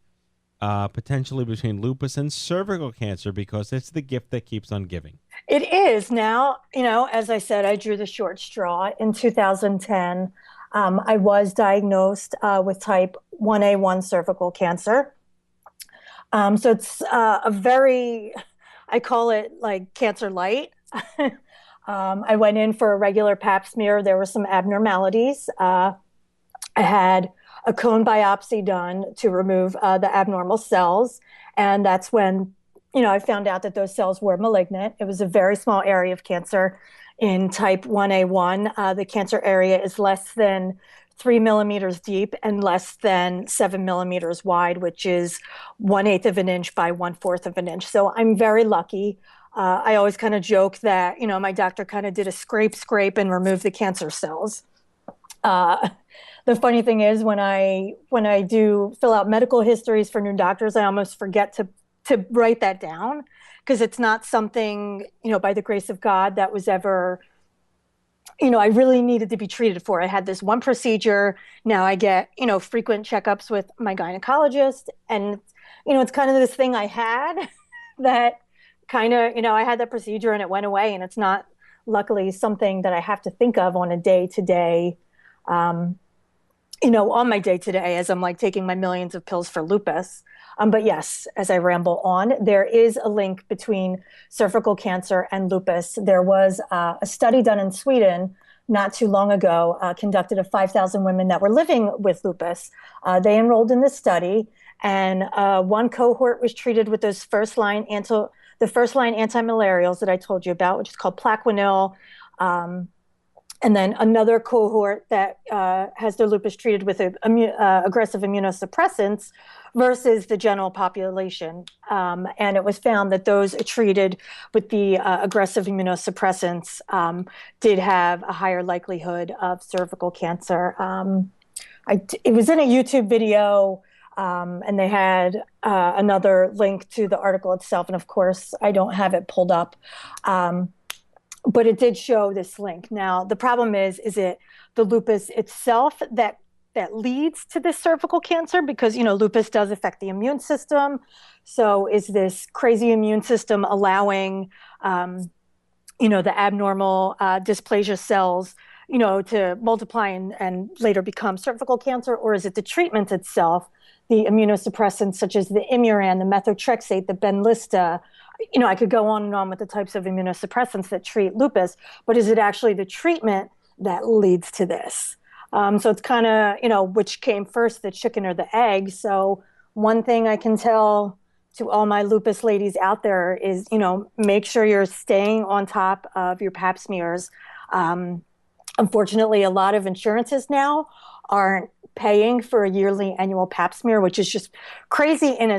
potentially between lupus and cervical cancer, because it's the gift that keeps on giving. It is now, as I said, I drew the short straw. In 2010, I was diagnosed with type 1A1 cervical cancer. So it's a very, I call it like cancer light. I went in for a regular pap smear. There were some abnormalities. I had a cone biopsy done to remove the abnormal cells. And that's when, I found out that those cells were malignant. It was a very small area of cancer in type 1A1. The cancer area is less than 3 millimeters deep and less than 7 millimeters wide, which is 1/8 of an inch by 1/4 of an inch. So I'm very lucky. I always kind of joke that, my doctor kind of did a scrape and removed the cancer cells. The funny thing is when I do fill out medical histories for new doctors, I almost forget to write that down, because it's not something, by the grace of God, that was ever, I really needed to be treated for. I had this one procedure. Now I get, frequent checkups with my gynecologist. And, it's kind of this thing I had that kind of, I had that procedure and it went away. And it's not, luckily, something that I have to think of on a day-to-day, on my day-to-day, as I'm like taking my millions of pills for lupus. But yes, as I ramble on, there is a link between cervical cancer and lupus. There was a study done in Sweden not too long ago, conducted of 5,000 women that were living with lupus. They enrolled in this study, and one cohort was treated with those first-line antimalarials that I told you about, which is called Plaquenil. And then another cohort that has their lupus treated with aggressive immunosuppressants versus the general population. And it was found that those treated with the aggressive immunosuppressants did have a higher likelihood of cervical cancer. It was in a YouTube video, and they had another link to the article itself. And of course, I don't have it pulled up. But it did show this link. Now, the problem is it the lupus itself that leads to this cervical cancer? Because, lupus does affect the immune system. So is this crazy immune system allowing, the abnormal dysplasia cells, to multiply and later become cervical cancer? Or is it the treatment itself, the immunosuppressants such as the Imuran, the methotrexate, the Benlysta? I could go on and on with the types of immunosuppressants that treat lupus, but is it actually the treatment that leads to this. So it's kind of, which came first, the chicken or the egg. So one thing I can tell to all my lupus ladies out there is, make sure you're staying on top of your pap smears. Unfortunately, a lot of insurances now aren't paying for a yearly annual pap smear, which is just crazy in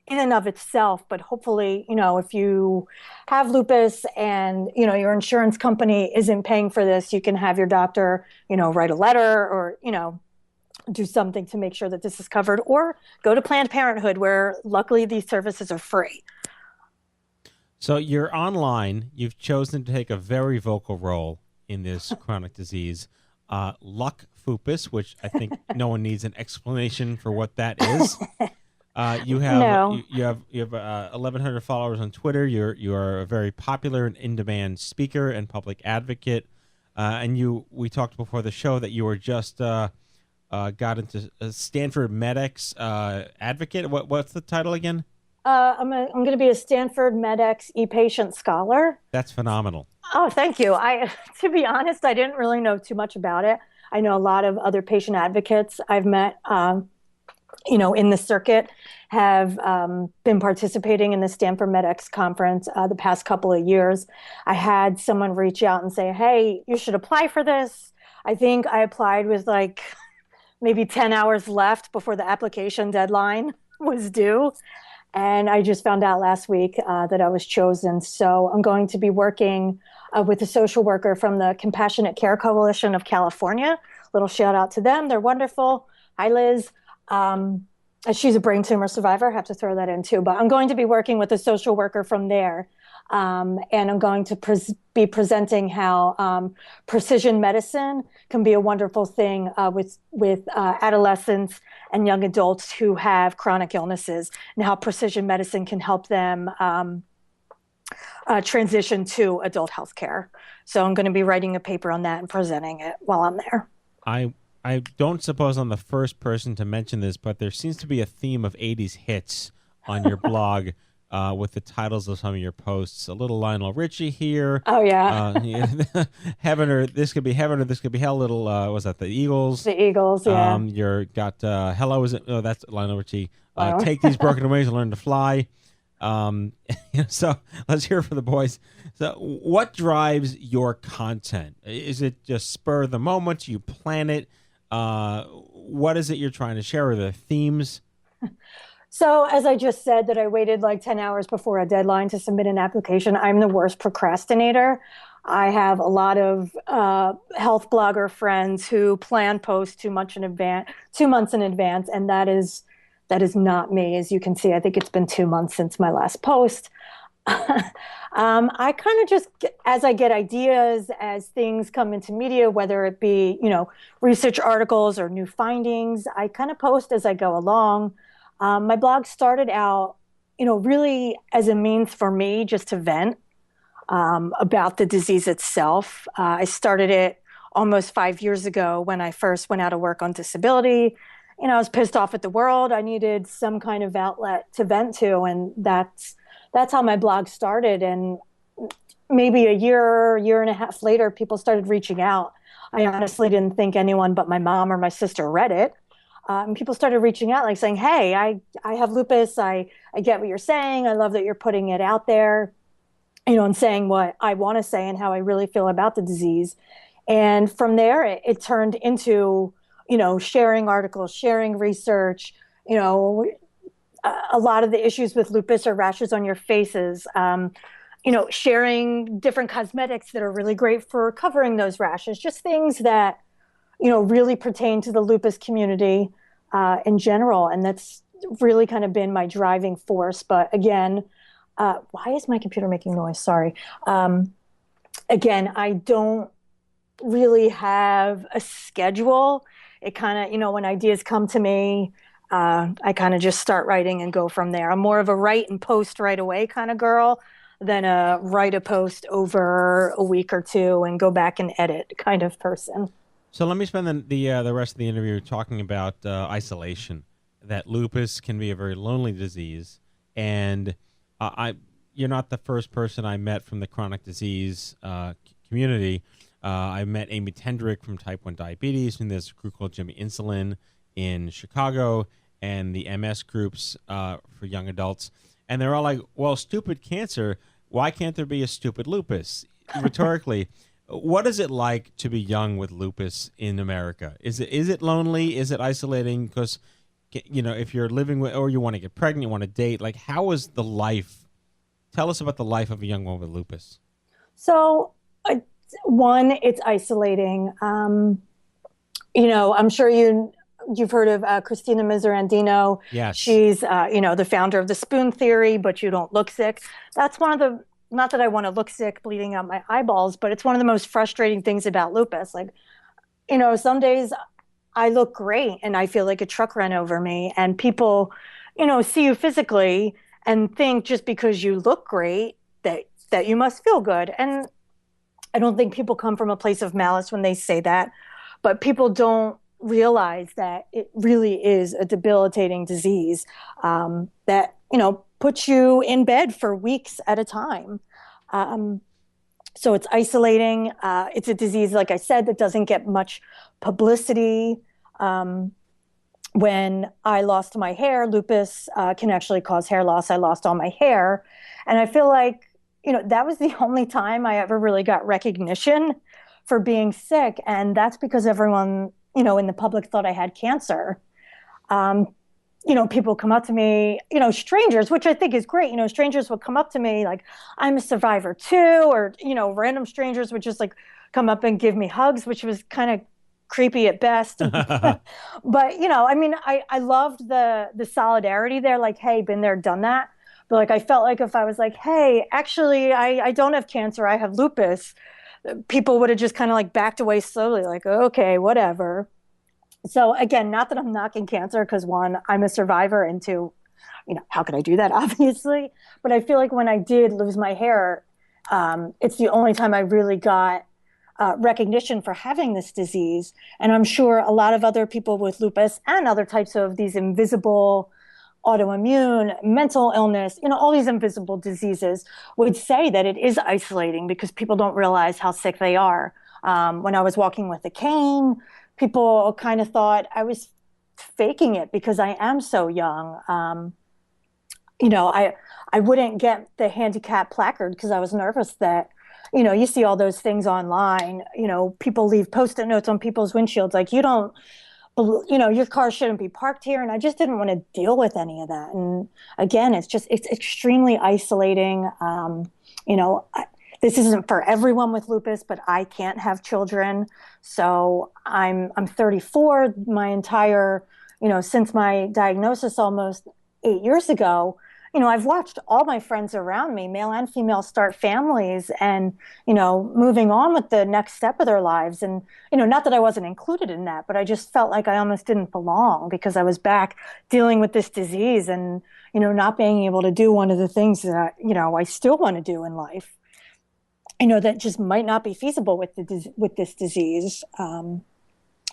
and of itself. But hopefully, if you have lupus and, your insurance company isn't paying for this, you can have your doctor, write a letter or, do something to make sure that this is covered, or go to Planned Parenthood, where luckily these services are free. So you're online. You've chosen to take a very vocal role in this chronic disease. Luck Fupus, which I think no one needs an explanation for what that is. You have 1,100 followers on Twitter. You are a very popular and in-demand speaker and public advocate. And we talked before the show that you were just got into Stanford MEDEX advocate. What's the title again? I'm going to be a Stanford MEDEX ePatient scholar. That's phenomenal. Oh, thank you. To be honest, I didn't really know too much about it. I know a lot of other patient advocates I've met, in the circuit have been participating in the Stanford MEDEX conference the past couple of years. I had someone reach out and say, hey, you should apply for this. I think I applied with maybe 10 hours left before the application deadline was due. And I just found out last week that I was chosen. So I'm going to be working with a social worker from the Compassionate Care Coalition of California. Little shout out to them. They're wonderful. Hi, Liz. She's a brain tumor survivor. I have to throw that in too. But I'm going to be working with a social worker from there. And I'm going to be presenting how precision medicine can be a wonderful thing with adolescents and young adults who have chronic illnesses, and how precision medicine can help them transition to adult health care. So I'm going to be writing a paper on that and presenting it while I'm there. I don't suppose I'm the first person to mention this, but there seems to be a theme of 80s hits on your blog. With the titles of some of your posts, a little Lionel Richie here. Oh yeah, Heaven or This Could Be Heaven or This Could Be Hell. Little was that the Eagles? The Eagles, yeah. You're got Hello is it? Oh, that's Lionel Richie. Take These Broken Wings and Learn to Fly. So let's hear from the boys. So what drives your content? Is it just spur of the moment? You plan it? What is it you're trying to share? Are there themes? So as I just said that I waited 10 hours before a deadline to submit an application, I'm the worst procrastinator. I have a lot of health blogger friends who plan posts 2 months in advance, and that is not me. As you can see, I think it's been 2 months since my last post. I kind of just, as I get ideas, as things come into media, whether it be, research articles or new findings, I kind of post as I go along. My blog started out, really as a means for me just to vent about the disease itself. I started it almost 5 years ago when I first went out of work on disability. I was pissed off at the world. I needed some kind of outlet to vent to, and that's how my blog started. And maybe a year and a half later, people started reaching out. I honestly didn't think anyone but my mom or my sister read it. And people started reaching out, saying, hey, I have lupus. I get what you're saying. I love that you're putting it out there, and saying what I want to say and how I really feel about the disease. And from there, it turned into, sharing articles, sharing research. A lot of the issues with lupus are rashes on your faces, sharing different cosmetics that are really great for covering those rashes, just things that really pertain to the lupus community in general. And that's really kind of been my driving force. But again, why is my computer making noise? Sorry. Again, I don't really have a schedule. It kind of, when ideas come to me, I kind of just start writing and go from there. I'm more of a write and post right away kind of girl than a write a post over a week or two and go back and edit kind of person. So let me spend the rest of the interview talking about isolation. That lupus can be a very lonely disease, and you're not the first person I met from the chronic disease community. I met Amy Tendrick from Type 1 Diabetes, and there's a group called Jimmy Insulin in Chicago, and the MS groups for young adults. And they're all like, well, stupid cancer, why can't there be a stupid lupus? Rhetorically, what is it like to be young with lupus in America? Is it lonely? Is it isolating? Because, if you're living with, or you want to get pregnant, you want to date, like, how is the life? Tell us about the life of a young woman with lupus. So, one, it's isolating. I'm sure you've heard of Christina Miserandino. Yes. She's, the founder of the spoon theory, but you don't look sick. That's one of the, not that I want to look sick, bleeding out my eyeballs, but it's one of the most frustrating things about lupus. Like, some days I look great and I feel like a truck ran over me, and people, see you physically and think just because you look great that you must feel good. And I don't think people come from a place of malice when they say that, but people don't realize that it really is a debilitating disease that, puts you in bed for weeks at a time. So it's isolating. It's a disease, like I said, that doesn't get much publicity. When I lost my hair, lupus can actually cause hair loss. I lost all my hair. And I feel like, that was the only time I ever really got recognition for being sick. And that's because everyone, in the public thought I had cancer. People come up to me, strangers, which I think is great. Strangers would come up to me like, I'm a survivor too, or, random strangers would just like come up and give me hugs, which was kind of creepy at best. But, I loved the solidarity there, like, hey, been there, done that. But like, I felt like if I was like, hey, actually, I don't have cancer, I have lupus, people would have just kind of like backed away slowly, like, okay, whatever. So again, not that I'm knocking cancer, because one, I'm a survivor, and two, how could I do that, obviously? But I feel like when I did lose my hair, it's the only time I really got recognition for having this disease. And I'm sure a lot of other people with lupus and other types of these invisible autoimmune, mental illness, all these invisible diseases would say that it is isolating because people don't realize how sick they are. When I was walking with a cane, people kind of thought I was faking it because I am so young. I wouldn't get the handicap placard because I was nervous that, you see all those things online, people leave Post-it notes on people's windshields like, your car shouldn't be parked here. And I just didn't want to deal with any of that. And again, it's extremely isolating. This isn't for everyone with lupus, but I can't have children. So I'm 34. My entire, since my diagnosis almost 8 years ago, I've watched all my friends around me, male and female, start families and, moving on with the next step of their lives. And, not that I wasn't included in that, but I just felt like I almost didn't belong because I was back dealing with this disease and, not being able to do one of the things that, I still want to do in life. That just might not be feasible with this disease. And,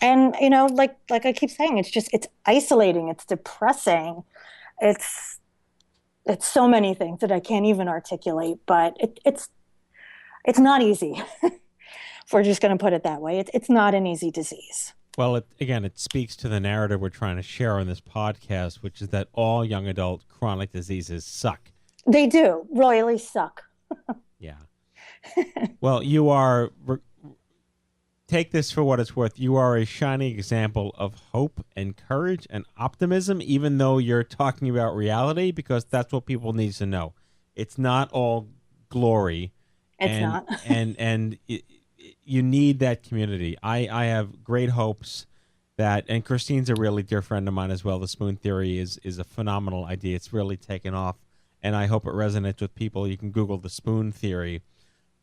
like I keep saying, it's isolating, it's depressing. It's so many things that I can't even articulate, but it's not easy. If we're just going to put it that way, it's not an easy disease. Well, it speaks to the narrative we're trying to share on this podcast, which is that all young adult chronic diseases suck. They do royally suck. Yeah. Well, you are, take this for what it's worth, you are a shining example of hope and courage and optimism, even though you're talking about reality, because that's what people need to know. It's not all glory. It's not. and you need that community. I have great hopes that, and Christine's a really dear friend of mine as well. The spoon theory is a phenomenal idea. It's really taken off, and I hope it resonates with people. You can Google the spoon theory.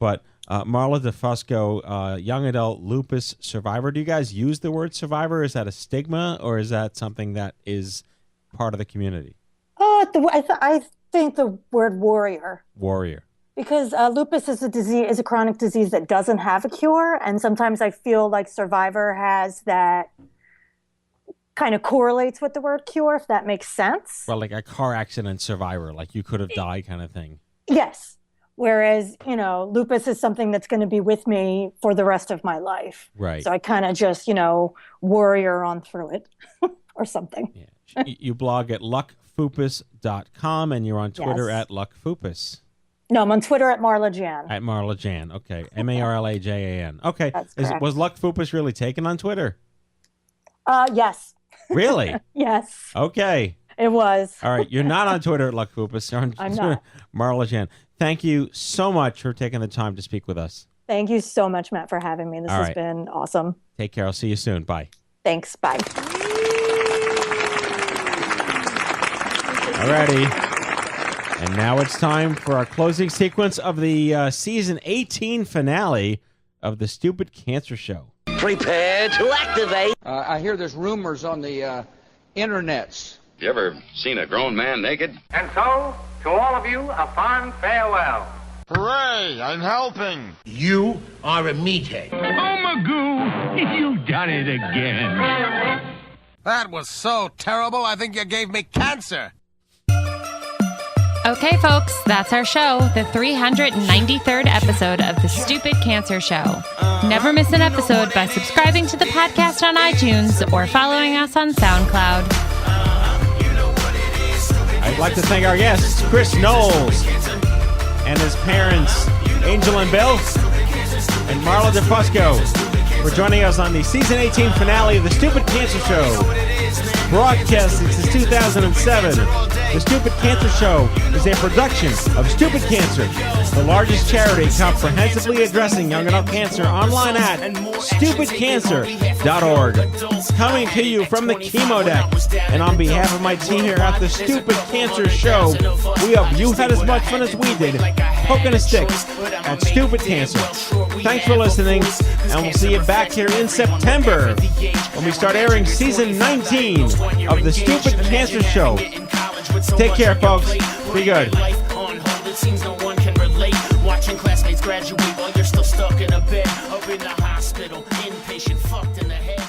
But Marla DeFusco, young adult lupus survivor. Do you guys use the word survivor? Is that a stigma, or is that something that is part of the community? I think the word warrior. Warrior. Because lupus is a chronic disease that doesn't have a cure, and sometimes I feel like survivor has that, kind of correlates with the word cure, if that makes sense. Well, like a car accident survivor, like you could have died kind of thing. Yes. Whereas, lupus is something that's going to be with me for the rest of my life. Right. So I kind of just, warrior on through it or something. Yeah. You blog at luckfupus.com and you're on Twitter at Luck Fupus. No, I'm on Twitter at MarlaJan. At MarlaJan. Okay. MarlaJan. Okay. Was Luck Fupus really taken on Twitter? Yes. Really? Yes. Okay. It was. All right. You're not on Twitter at Luck Fupus. You're on I'm not. MarlaJan. Thank you so much for taking the time to speak with us. Thank you so much, Matt, for having me. This has been awesome. Take care. I'll see you soon. Bye. Thanks. Bye. Alrighty. And now it's time for our closing sequence of the season 18 finale of the Stupid Cancer Show. Prepare to activate. I hear there's rumors on the internets. You ever seen a grown man naked? And so, to all of you, a fond farewell. Hooray! I'm helping. You are a meathead. Oh, Magoo, you've done it again. That was so terrible, I think you gave me cancer. Okay, folks, that's our show, the 393rd episode of The Stupid Cancer Show. Never miss an episode by subscribing to the podcast on iTunes or following us on SoundCloud. I'd like to thank our guests, Chris Nolze and his parents, Angel and Bill, and Marla DeFusco, for joining us on the season 18 finale of The Stupid Cancer Show. Broadcasting since 2007, The Stupid Cancer Show is a production of Stupid Cancer, the largest charity comprehensively addressing young adult cancer, online at stupidcancer.org. Coming to you from the chemo deck, and on behalf of my team here at The Stupid Cancer Show, we hope you had as much fun as we did poking a stick at Stupid Cancer. Thanks for listening, and we'll see you back here in September when we start airing season 19 of The Stupid Cancer Show. Take care, folks. Be good. Watching classmates graduate while you're still stuck in a bed, up in the hospital, inpatient, fucked in the head.